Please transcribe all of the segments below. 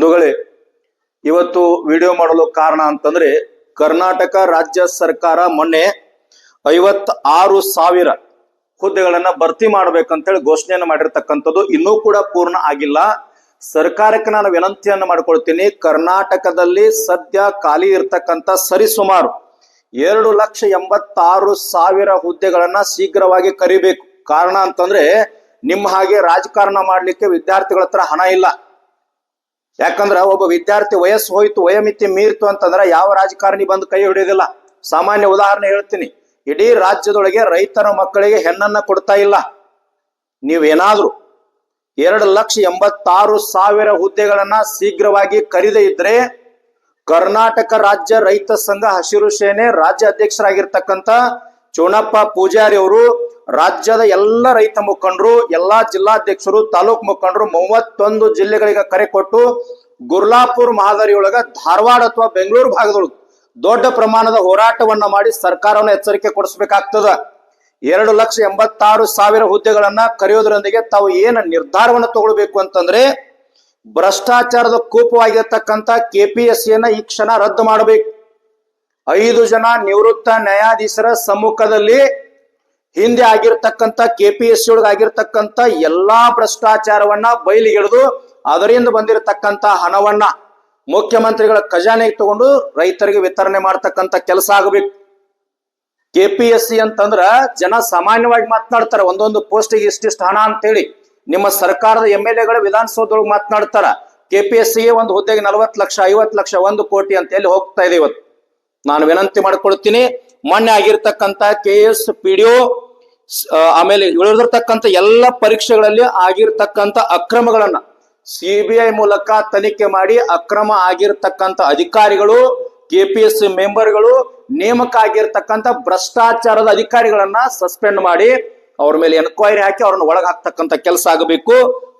ಬಂಧುಗಳೇ, ಇವತ್ತು ವಿಡಿಯೋ ಮಾಡಲು ಕಾರಣ ಅಂತಂದ್ರೆ ಕರ್ನಾಟಕ ರಾಜ್ಯ ಸರ್ಕಾರ ಮೊನ್ನೆ 56,000 ಹುದ್ದೆಗಳನ್ನ ಭರ್ತಿ ಮಾಡ್ಬೇಕಂತೇಳಿ ಘೋಷಣೆಯನ್ನು ಮಾಡಿರ್ತಕ್ಕಂಥದ್ದು ಇನ್ನೂ ಕೂಡ ಪೂರ್ಣ ಆಗಿಲ್ಲ. ಸರ್ಕಾರಕ್ಕೆ ನಾನು ವಿನಂತಿಯನ್ನು ಮಾಡ್ಕೊಳ್ತೀನಿ, ಕರ್ನಾಟಕದಲ್ಲಿ ಸದ್ಯ ಖಾಲಿ ಇರ್ತಕ್ಕಂಥ ಸರಿಸುಮಾರು 2,86,000 ಹುದ್ದೆಗಳನ್ನ ಶೀಘ್ರವಾಗಿ ಕರಿಬೇಕು. ಕಾರಣ ಅಂತಂದ್ರೆ ನಿಮ್ಮ ಹಾಗೆ ರಾಜಕಾರಣ ಮಾಡ್ಲಿಕ್ಕೆ ವಿದ್ಯಾರ್ಥಿಗಳ ಹತ್ರ ಹಣ ಇಲ್ಲ. ಯಾಕಂದ್ರೆ ಒಬ್ಬ ವಿದ್ಯಾರ್ಥಿ ವಯಸ್ಸು ಹೋಯ್ತು, ವಯೋಮಿತಿ ಮೀರ್ತು ಅಂತಂದ್ರೆ ಯಾವ ರಾಜಕಾರಣಿ ಬಂದು ಕೈ ಹಿಡಿಯೋದಿಲ್ಲ. ಸಾಮಾನ್ಯ ಉದಾಹರಣೆ ಹೇಳ್ತೀನಿ, ಇಡೀ ರಾಜ್ಯದೊಳಗೆ ರೈತರ ಮಕ್ಕಳಿಗೆ ಹೆಣ್ಣನ್ನ ಕೊಡ್ತಾ ಇಲ್ಲ. ನೀವೇನಾದ್ರೂ 2,86,000 ಹುದ್ದೆಗಳನ್ನ ಶೀಘ್ರವಾಗಿ ಕರೆದೇ ಇದ್ರೆ ಕರ್ನಾಟಕ ರಾಜ್ಯ ರೈತ ಸಂಘ ಹಸಿರು ಸೇನೆ ರಾಜ್ಯ ಅಧ್ಯಕ್ಷರಾಗಿರ್ತಕ್ಕಂಥ ಚೋಣಪ್ಪ ಪೂಜಾರಿ ಅವರು ರಾಜ್ಯದ ಎಲ್ಲ ರೈತ ಮುಖಂಡರು, ಎಲ್ಲಾ ಜಿಲ್ಲಾಧ್ಯಕ್ಷರು, ತಾಲೂಕು ಮುಖಂಡರು 31 ಜಿಲ್ಲೆಗಳಿಗೆ ಕರೆ ಕೊಟ್ಟು ಗುರ್ಲಾಪುರ್ ಮಾದರಿಯೊಳಗ ಧಾರವಾಡ ಅಥವಾ ಬೆಂಗಳೂರು ಭಾಗದೊಳಗೆ ದೊಡ್ಡ ಪ್ರಮಾಣದ ಹೋರಾಟವನ್ನ ಮಾಡಿ ಸರ್ಕಾರವನ್ನು ಎಚ್ಚರಿಕೆ ಕೊಡಿಸಬೇಕಾಗ್ತದ. 2,86,000 ಹುದ್ದೆಗಳನ್ನ ಕರೆಯೋದ್ರೊಂದಿಗೆ ತಾವು ಏನು ನಿರ್ಧಾರವನ್ನು ತಗೊಳ್ಬೇಕು ಅಂತಂದ್ರೆ ಭ್ರಷ್ಟಾಚಾರದ ಕೂಪವಾಗಿರ್ತಕ್ಕಂಥ KPSCಯನ್ನ ಈ ಕ್ಷಣ ರದ್ದು ಮಾಡಬೇಕು. 5 ಜನ ನಿವೃತ್ತ ನ್ಯಾಯಾಧೀಶರ ಸಮ್ಮುಖದಲ್ಲಿ ಹಿಂದೆ ಆಗಿರ್ತಕ್ಕಂಥ KPSC ಒಳಗೆ ಆಗಿರ್ತಕ್ಕಂಥ ಎಲ್ಲಾ ಭ್ರಷ್ಟಾಚಾರವನ್ನ ಬಯಲಿಗೆಳೆದು ಅದರಿಂದ ಬಂದಿರತಕ್ಕಂಥ ಹಣವನ್ನ ಮುಖ್ಯಮಂತ್ರಿಗಳ ಖಜಾನೆಗೆ ತಗೊಂಡು ರೈತರಿಗೆ ವಿತರಣೆ ಮಾಡ್ತಕ್ಕಂಥ ಕೆಲಸ ಆಗಬೇಕು. KPSC ಅಂತಂದ್ರ ಜನ ಸಾಮಾನ್ಯವಾಗಿ ಮಾತನಾಡ್ತಾರೆ, ಒಂದೊಂದು ಪೋಸ್ಟಿಗೆ ಇಷ್ಟಿಷ್ಟು ಹಣ ಅಂತೇಳಿ. ನಿಮ್ಮ ಸರ್ಕಾರದ MLAಗಳು ವಿಧಾನಸೌಧದೊಳಗೆ ಮಾತನಾಡ್ತಾರ, KPSCಗೆ ಒಂದು ಹುದ್ದೆಗೆ 40 ಲಕ್ಷ 50 ಲಕ್ಷ 1 ಕೋಟಿ ಅಂತ ಹೇಳಿ ಹೋಗ್ತಾ ಇದೆ. ಇವತ್ತು ನಾನು ವಿನಂತಿ ಮಾಡ್ಕೊಳ್ತೀನಿ, ಮೊನ್ನೆ ಆಗಿರ್ತಕ್ಕಂಥ KS PDO ಆಮೇಲೆ ಉಳಿದಿರ್ತಕ್ಕಂಥ ಎಲ್ಲ ಪರೀಕ್ಷೆಗಳಲ್ಲಿ ಆಗಿರ್ತಕ್ಕಂಥ ಅಕ್ರಮಗಳನ್ನ CBI ಮೂಲಕ ತನಿಖೆ ಮಾಡಿ ಅಕ್ರಮ ಆಗಿರ್ತಕ್ಕಂಥ ಅಧಿಕಾರಿಗಳು, KPSC ಮೆಂಬರ್ಗಳು, ನೇಮಕ ಆಗಿರ್ತಕ್ಕಂಥ ಭ್ರಷ್ಟಾಚಾರದ ಅಧಿಕಾರಿಗಳನ್ನ ಸಸ್ಪೆಂಡ್ ಮಾಡಿ ಅವ್ರ ಮೇಲೆ ಎನ್ಕ್ವೈರಿ ಹಾಕಿ ಅವ್ರನ್ನ ಒಳಗೆ ಹಾಕ್ತಕ್ಕಂಥ ಕೆಲಸ ಆಗಬೇಕು.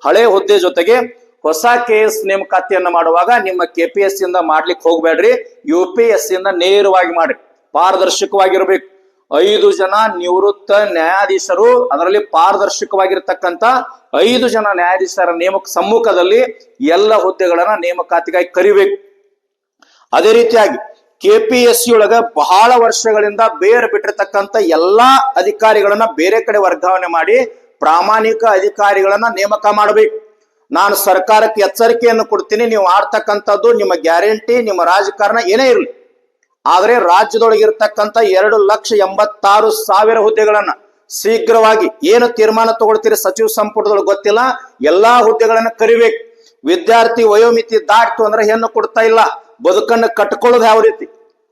ಹಳೆ ಹುದ್ದೆ ಜೊತೆಗೆ ಹೊಸ KS ನೇಮಕಾತಿಯನ್ನ ಮಾಡುವಾಗ ನಿಮ್ಮ KPSC ಇಂದ ಮಾಡ್ಲಿಕ್ಕೆ ಹೋಗ್ಬೇಡ್ರಿ, UPSC ಇಂದ ನೇರವಾಗಿ ಮಾಡ್ರಿ, ಪಾರದರ್ಶಕವಾಗಿರ್ಬೇಕು. 5 ಜನ ನಿವೃತ್ತ ನ್ಯಾಯಾಧೀಶರು, ಅದರಲ್ಲಿ ಪಾರದರ್ಶಕವಾಗಿರ್ತಕ್ಕಂಥ 5 ಜನ ನ್ಯಾಯಾಧೀಶರ ನೇಮಕ ಸಮ್ಮುಖದಲ್ಲಿ ಎಲ್ಲ ಹುದ್ದೆಗಳನ್ನ ನೇಮಕಾತಿಗಾಗಿ ಕರಿಬೇಕು. ಅದೇ ರೀತಿಯಾಗಿ KPSC ಒಳಗ ಬಹಳ ವರ್ಷಗಳಿಂದ ಬೇರೆ ಬಿಟ್ಟಿರ್ತಕ್ಕಂಥ ಎಲ್ಲಾ ಅಧಿಕಾರಿಗಳನ್ನ ಬೇರೆ ಕಡೆ ವರ್ಗಾವಣೆ ಮಾಡಿ ಪ್ರಾಮಾಣಿಕ ಅಧಿಕಾರಿಗಳನ್ನ ನೇಮಕ ಮಾಡಬೇಕು. ನಾನು ಸರ್ಕಾರಕ್ಕೆ ಎಚ್ಚರಿಕೆಯನ್ನು ಕೊಡ್ತೀನಿ, ನೀವು ಆಡ್ತಕ್ಕಂಥದ್ದು ನಿಮ್ಮ ಗ್ಯಾರಂಟಿ, ನಿಮ್ಮ ರಾಜಕಾರಣ ಏನೇ ಇರಲಿ, ಆದ್ರೆ ರಾಜ್ಯದೊಳಗಿರ್ತಕ್ಕಂಥ 2,86,000 ಹುದ್ದೆಗಳನ್ನ ಶೀಘ್ರವಾಗಿ ಏನು ತೀರ್ಮಾನ ತಗೊಳ್ತೀರಿ ಸಚಿವ ಸಂಪುಟದೊಳಗೆ ಗೊತ್ತಿಲ್ಲ, ಎಲ್ಲಾ ಹುದ್ದೆಗಳನ್ನ ಕರಿಬೇಕು. ವಿದ್ಯಾರ್ಥಿ ವಯೋಮಿತಿ ದಾಟ್ತು ಅಂದ್ರೆ ಹೆಣ್ಣು ಕೊಡ್ತಾ ಇಲ್ಲ, ಬದುಕನ್ನು ಕಟ್ಕೊಳ್ಳೋದು ಯಾವ ರೀತಿ?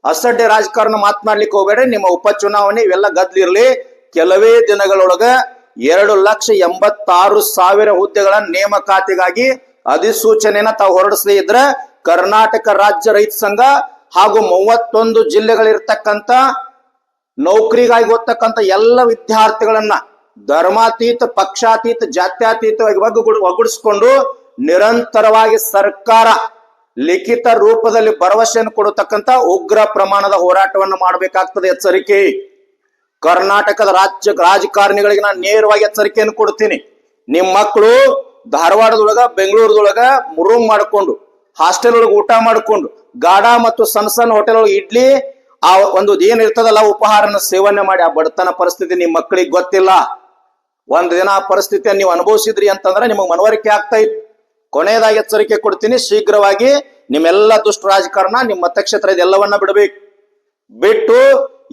ಅಸಡ್ಡೆ ರಾಜಕಾರಣ ಮಾತನಾಡ್ಲಿಕ್ಕೆ ಹೋಗ್ಬೇಡ್ರಿ. ನಿಮ್ಮ ಉಪಚುನಾವಣೆ ಇವೆಲ್ಲ ಗದ್ಲಿರ್ಲಿ. ಕೆಲವೇ ದಿನಗಳೊಳಗ 2,86,000 ಹುದ್ದೆಗಳ ನೇಮಕಾತಿಗಾಗಿ ಅಧಿಸೂಚನೆಯನ್ನ ತಾವು ಹೊರಡಿಸದೇ ಇದ್ರೆ ಕರ್ನಾಟಕ ರಾಜ್ಯ ರೈತ ಸಂಘ ಹಾಗೂ 31 ಜಿಲ್ಲೆಗಳಿರ್ತಕ್ಕಂಥ ನೌಕರಿಗಾಗಿ ಓದ್ತಕ್ಕಂಥ ಎಲ್ಲ ವಿದ್ಯಾರ್ಥಿಗಳನ್ನ ಧರ್ಮಾತೀತ, ಪಕ್ಷಾತೀತ, ಜಾತ್ಯಾತೀತವಾಗಿ ಒಗ್ಗೂಡಿಸಿಕೊಂಡು ನಿರಂತರವಾಗಿ ಸರ್ಕಾರ ಲಿಖಿತ ರೂಪದಲ್ಲಿ ಭರವಸೆಯನ್ನು ಕೊಡತಕ್ಕಂಥ ಉಗ್ರ ಪ್ರಮಾಣದ ಹೋರಾಟವನ್ನು ಮಾಡಬೇಕಾಗ್ತದೆ. ಎಚ್ಚರಿಕೆ. ಕರ್ನಾಟಕದ ರಾಜಕಾರಣಿಗಳಿಗೆ ನಾನು ನೇರವಾಗಿ ಎಚ್ಚರಿಕೆಯನ್ನು ಕೊಡ್ತೀನಿ. ನಿಮ್ಮ ಮಕ್ಕಳು ಧಾರವಾಡದೊಳಗ ಬೆಂಗಳೂರದೊಳಗ ರೂಮ್ ಮಾಡಿಕೊಂಡು ಹಾಸ್ಟೆಲ್ ಒಳಗೆ ಊಟ ಮಾಡಿಕೊಂಡು ಗಾಢ ಮತ್ತು ಸಣ್ಣ ಸಣ್ಣ ಹೋಟೆಲ್ ಒಳಗೆ ಇಡ್ಲಿ ಆ ಒಂದು ಏನಿರ್ತದಲ್ಲ ಉಪಹಾರನ ಸೇವನೆ ಮಾಡಿ ಆ ಬಡತನ ಪರಿಸ್ಥಿತಿ ನಿಮ್ಮ ಮಕ್ಕಳಿಗೆ ಗೊತ್ತಿಲ್ಲ. ಒಂದ್ ದಿನ ಆ ಪರಿಸ್ಥಿತಿಯನ್ನು ನೀವು ಅನುಭವಿಸಿದ್ರಿ ಅಂತಂದ್ರೆ ನಿಮಗೆ ಮನವರಿಕೆ ಆಗ್ತಾ ಇತ್ತು. ಕೊನೆಯದಾಗಿ ಎಚ್ಚರಿಕೆ ಕೊಡ್ತೀನಿ, ಶೀಘ್ರವಾಗಿ ನಿಮ್ಮೆಲ್ಲ ದುಷ್ಟ ರಾಜಕಾರಣ, ನಿಮ್ಮ ಮತಕ್ಷೇತ್ರ ಇದೆಲ್ಲವನ್ನ ಬಿಡಬೇಕು. ಬಿಟ್ಟು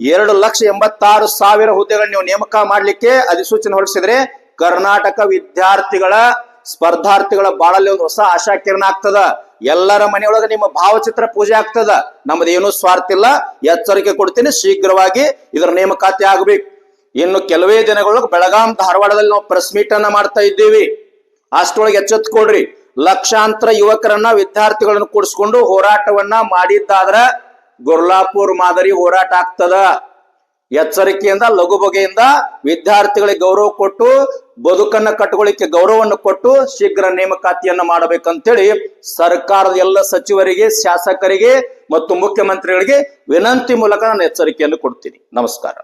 2,86,000 ಹುದ್ದೆಗಳನ್ನ ನೀವು ನೇಮಕ ಮಾಡ್ಲಿಕ್ಕೆ ಅಧಿಸೂಚನೆ ಹೊರಡಿಸಿದ್ರೆ ಕರ್ನಾಟಕ ವಿದ್ಯಾರ್ಥಿಗಳ ಸ್ಪರ್ಧಾರ್ಥಿಗಳ ಬಾಳಲ್ಲಿ ಒಂದು ಹೊಸ ಆಶಾಕಿರಣ ಆಗ್ತದ. ಎಲ್ಲರ ಮನೆಯೊಳಗೆ ನಿಮ್ಮ ಭಾವಚಿತ್ರ ಪೂಜೆ ಆಗ್ತದ. ನಮ್ಮದೇನು ಸ್ವಾರ್ಥ ಇಲ್ಲ. ಎಚ್ಚರಿಕೆ ಕೊಡ್ತೀನಿ, ಶೀಘ್ರವಾಗಿ ಇದರ ನೇಮಕಾತಿ ಆಗ್ಬೇಕು. ಇನ್ನು ಕೆಲವೇ ದಿನಗಳೊಳಗೆ ಬೆಳಗಾಂ, ಧಾರವಾಡದಲ್ಲಿ ನಾವು ಪ್ರೆಸ್ ಮೀಟ್ ಅನ್ನ ಮಾಡ್ತಾ ಇದ್ದೀವಿ. ಅಷ್ಟೊಳಗೆ ಎಚ್ಚೆತ್ಕೊಡ್ರಿ. ಲಕ್ಷಾಂತರ ಯುವಕರನ್ನ, ವಿದ್ಯಾರ್ಥಿಗಳನ್ನು ಕೂಡಿಸ್ಕೊಂಡು ಹೋರಾಟವನ್ನ ಮಾಡಿದ್ದಾದ್ರ ಗುರ್ಲಾಪುರ್ ಮಾದರಿ ಹೋರಾಟ ಆಗ್ತದ. ಎಚ್ಚರಿಕೆಯಿಂದ, ಲಘು ಬಗೆಯಿಂದ ವಿದ್ಯಾರ್ಥಿಗಳಿಗೆ ಗೌರವ ಕೊಟ್ಟು, ಬದುಕನ್ನ ಕಟ್ಟುಕೊಳ್ಳಿಕ್ಕೆ ಗೌರವವನ್ನು ಕೊಟ್ಟು ಶೀಘ್ರ ನೇಮಕಾತಿಯನ್ನ ಮಾಡಬೇಕಂತೇಳಿ ಸರ್ಕಾರದ ಎಲ್ಲ ಸಚಿವರಿಗೆ, ಶಾಸಕರಿಗೆ ಮತ್ತು ಮುಖ್ಯಮಂತ್ರಿಗಳಿಗೆ ವಿನಂತಿ ಮೂಲಕ ನಾನು ಎಚ್ಚರಿಕೆಯನ್ನು ಕೊಡ್ತೀನಿ. ನಮಸ್ಕಾರ.